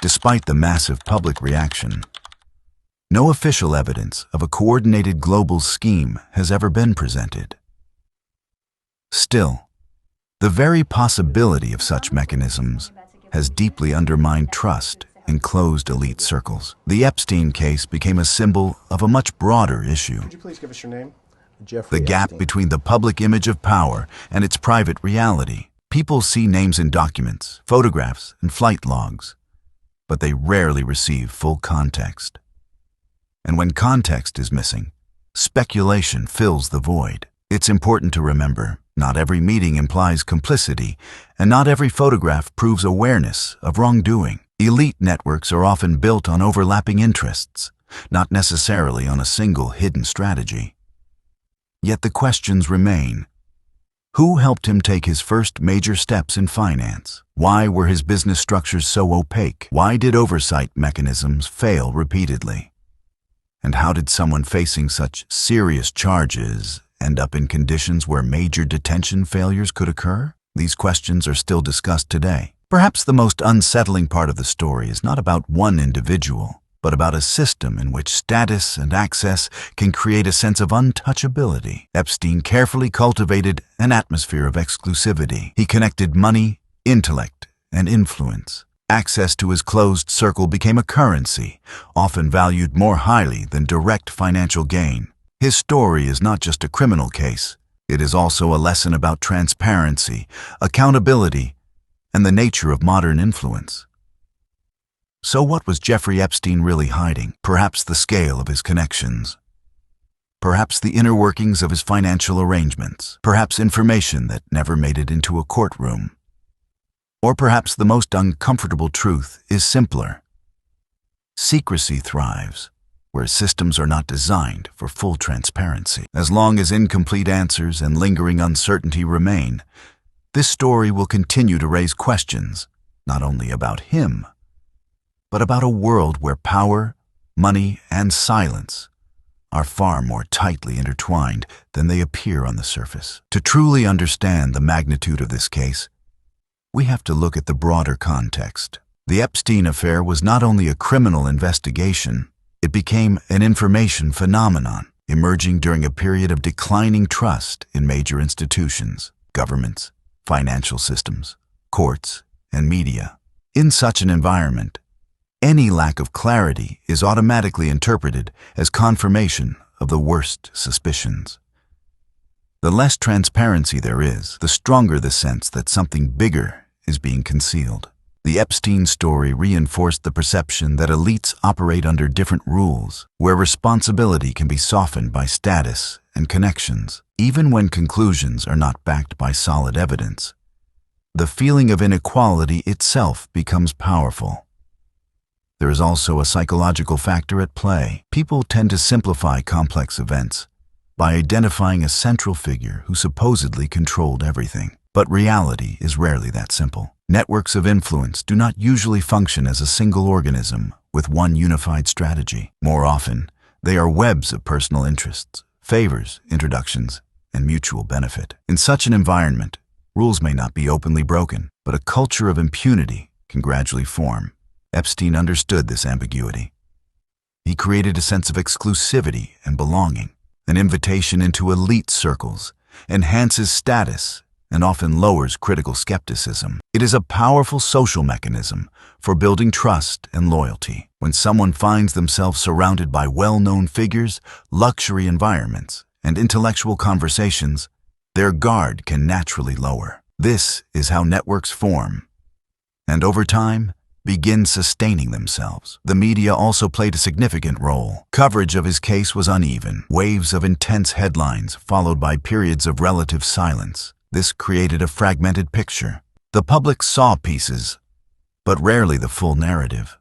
Despite the massive public reaction, no official evidence of a coordinated global scheme has ever been presented. Still, the very possibility of such mechanisms has deeply undermined trust in closed elite circles. The Epstein case became a symbol of a much broader issue. Could you please give us your name? Jeffrey The gap Epstein. between the public image of power and its private reality. People see names in documents, photographs, and flight logs, but they rarely receive full context. And when context is missing, speculation fills the void. It's important to remember, not every meeting implies complicity, and not every photograph proves awareness of wrongdoing. Elite networks are often built on overlapping interests, not necessarily on a single hidden strategy. Yet the questions remain. Who helped him take his first major steps in finance? Why were his business structures so opaque? Why did oversight mechanisms fail repeatedly? And how did someone facing such serious charges end up in conditions where major detention failures could occur? These questions are still discussed today. Perhaps the most unsettling part of the story is not about one individual, but about a system in which status and access can create a sense of untouchability. Epstein carefully cultivated an atmosphere of exclusivity. He connected money, intellect, and influence. Access to his closed circle became a currency, often valued more highly than direct financial gain. His story is not just a criminal case. It is also a lesson about transparency, accountability, and the nature of modern influence. So what was Jeffrey Epstein really hiding? Perhaps the scale of his connections. Perhaps the inner workings of his financial arrangements. Perhaps information that never made it into a courtroom. Or perhaps the most uncomfortable truth is simpler. Secrecy thrives where systems are not designed for full transparency. As long as incomplete answers and lingering uncertainty remain, this story will continue to raise questions, not only about him, but about a world where power, money, and silence are far more tightly intertwined than they appear on the surface. To truly understand the magnitude of this case, we have to look at the broader context. The Epstein affair was not only a criminal investigation, it became an information phenomenon, emerging during a period of declining trust in major institutions, governments, financial systems, courts, and media. In such an environment, any lack of clarity is automatically interpreted as confirmation of the worst suspicions. The less transparency there is, the stronger the sense that something bigger is being concealed. The Epstein story reinforced the perception that elites operate under different rules, where responsibility can be softened by status and connections, even when conclusions are not backed by solid evidence. The feeling of inequality itself becomes powerful. There is also a psychological factor at play. People tend to simplify complex events by identifying a central figure who supposedly controlled everything. But reality is rarely that simple. Networks of influence do not usually function as a single organism with one unified strategy. More often, they are webs of personal interests, favors, introductions, and mutual benefit. In such an environment, rules may not be openly broken, but a culture of impunity can gradually form. Epstein understood this ambiguity. He created a sense of exclusivity and belonging. An invitation into elite circles enhances status and often lowers critical skepticism. It is a powerful social mechanism for building trust and loyalty. When someone finds themselves surrounded by well-known figures, luxury environments, and intellectual conversations, their guard can naturally lower. This is how networks form, and over time, begin sustaining themselves. The media also played a significant role. Coverage of his case was uneven. Waves of intense headlines followed by periods of relative silence. This created a fragmented picture. The public saw pieces, but rarely the full narrative.